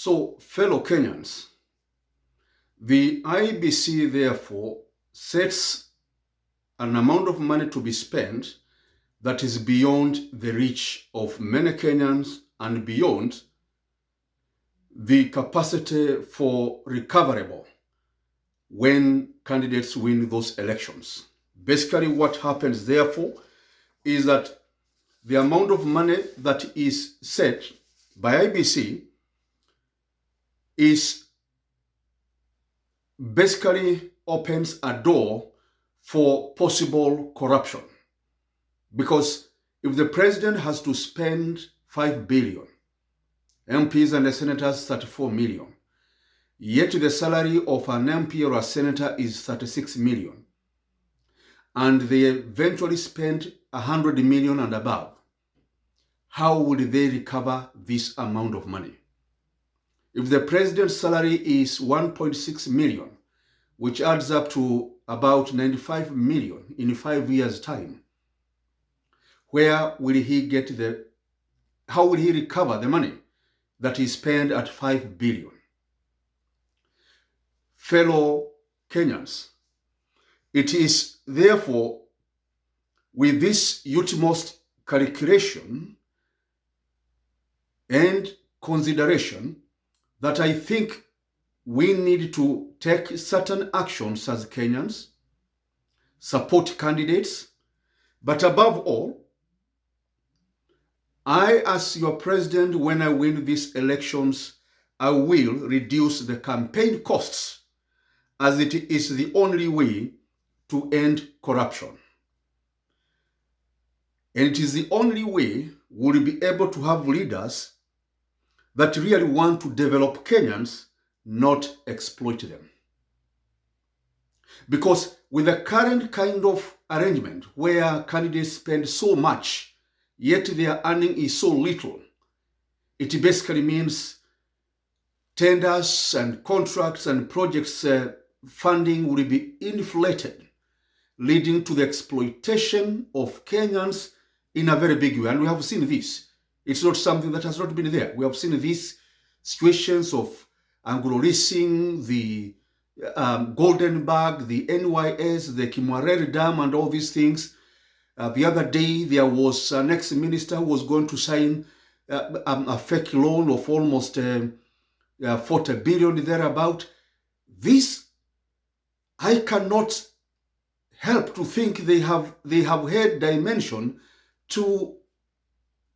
So, fellow Kenyans, the IBC therefore sets an amount of money to be spent that is beyond the reach of many Kenyans and beyond the capacity for recoverable when candidates win those elections. Basically, what happens therefore is that the amount of money that is set by IBC is basically opens a door for possible corruption. Because if the president has to spend 5 billion, MPs and the senators 34 million, yet the salary of an MP or a senator is 36 million, and they eventually spend 100 million and above, how would they recover this amount of money? If the president's salary is 1.6 million, which adds up to about 95 million in 5 years' time, where will he get how will he recover the money that he spent at 5 billion? Fellow Kenyans, it is therefore with this utmost calculation and consideration that I think we need to take certain actions as Kenyans, support candidates, but above all, I, as your president, when I win these elections, I will reduce the campaign costs, as it is the only way to end corruption. And it is the only way we'll be able to have leaders that really want to develop Kenyans, not exploit them. Because with the current kind of arrangement where candidates spend so much, yet their earning is so little, it basically means tenders and contracts and projects funding will be inflated, leading to the exploitation of Kenyans in a very big way. And we have seen this. It's not something that has not been there. We have seen these situations of Anglo leasing, the Golden Bag, the NYS, the Kimwarere Dam, and all these things. The other day, there was an ex-minister who was going to sign a fake loan of almost 40 billion thereabout. This, I cannot help to think they have had dimension to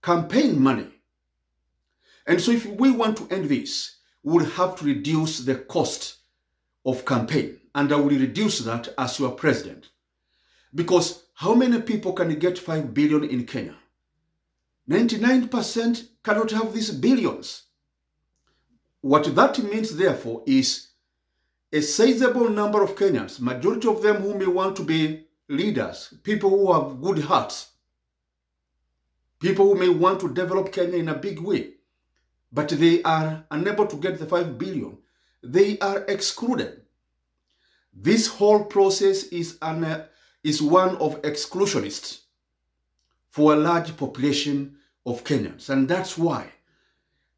campaign money. And so if we want to end this, we will have to reduce the cost of campaign. And I will reduce that as your president. Because how many people can get 5 billion in Kenya? 99% cannot have these billions. What that means, therefore, is a sizable number of Kenyans, majority of them who may want to be leaders, people who have good hearts, people who may want to develop Kenya in a big way, but they are unable to get the 5 billion. They are excluded. This whole process is one of exclusionists for a large population of Kenyans. And that's why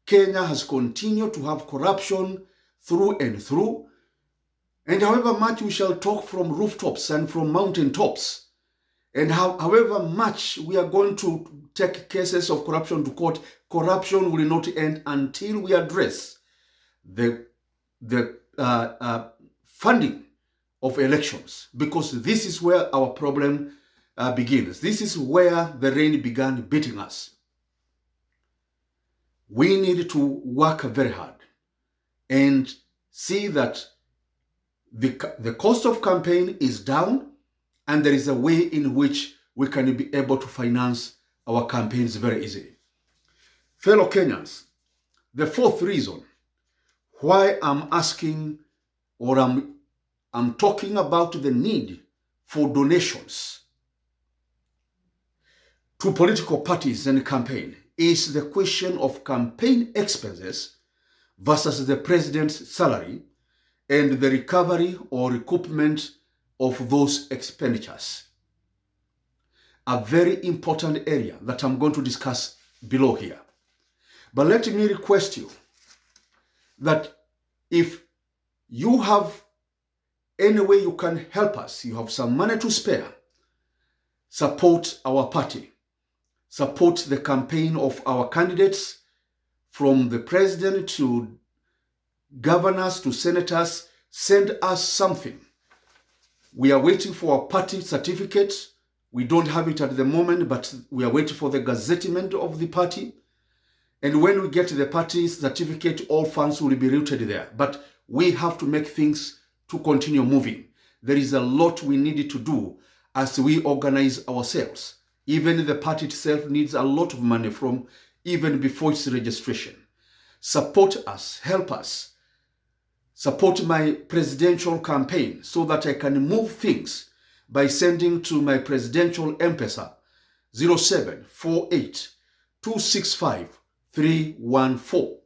Kenya has continued to have corruption through and through. And however much we shall talk from rooftops and from mountaintops, and however much we are going to take cases of corruption to court, corruption will not end until we address the funding of elections, because this is where our problem begins. This is where the rain began beating us. We need to work very hard and see that the cost of campaign is down, and there is a way in which we can be able to finance our campaigns very easily. Fellow Kenyans, the fourth reason why I'm asking, or I'm talking about the need for donations to political parties and campaign is the question of campaign expenses versus the president's salary and the recovery or recoupment of those expenditures. A very important area that I'm going to discuss below here. But let me request you that if you have any way you can help us, you have some money to spare, support our party, support the campaign of our candidates, from the president to governors to senators. Send us something. We are waiting for a party certificate. We don't have it at the moment, but we are waiting for the gazettement of the party. And when we get the party certificate, all funds will be routed there. But we have to make things to continue moving. There is a lot we need to do as we organize ourselves. Even the party itself needs a lot of money from even before its registration. Support us, help us. Support my presidential campaign so that I can move things by sending to my presidential M-Pesa 0748 265 314.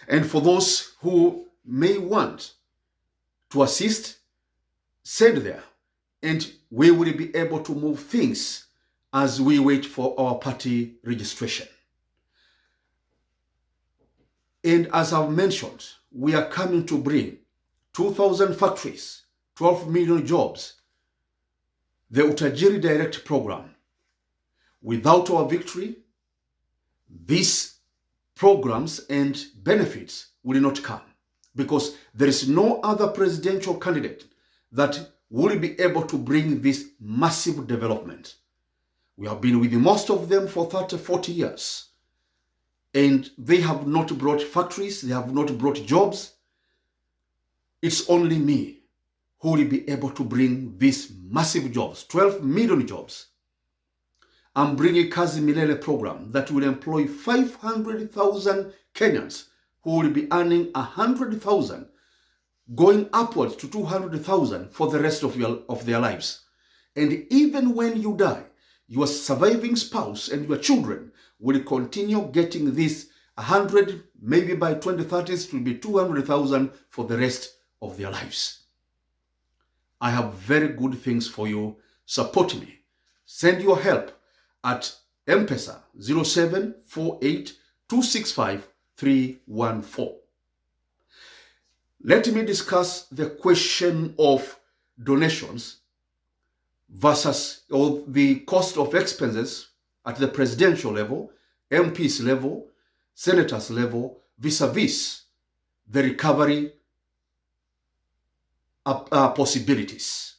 And for those who may want to assist, send there, and we will be able to move things as we wait for our party registration. And as I've mentioned, we are coming to bring 2,000 factories, 12 million jobs, the Utajiri Direct Program. Without our victory, these programs and benefits will not come, because there is no other presidential candidate that will be able to bring this massive development. We have been with most of them for 30, 40 years. And they have not brought factories, they have not brought jobs. It's only me who will be able to bring these massive jobs, 12 million jobs. I'm bringing Kazi Milele program that will employ 500,000 Kenyans who will be earning 100,000, going upwards to 200,000 for the rest of their lives. And even when you die, your surviving spouse and your children will continue getting this 100, maybe by 2030s it will be 200,000 for the rest of their lives. I have very good things for you. Support me. Send your help at M-Pesa 0748 265 314. Let me discuss the question of donations versus the cost of expenses at the presidential level, MPs level, senators level, vis-a-vis the recovery possibilities.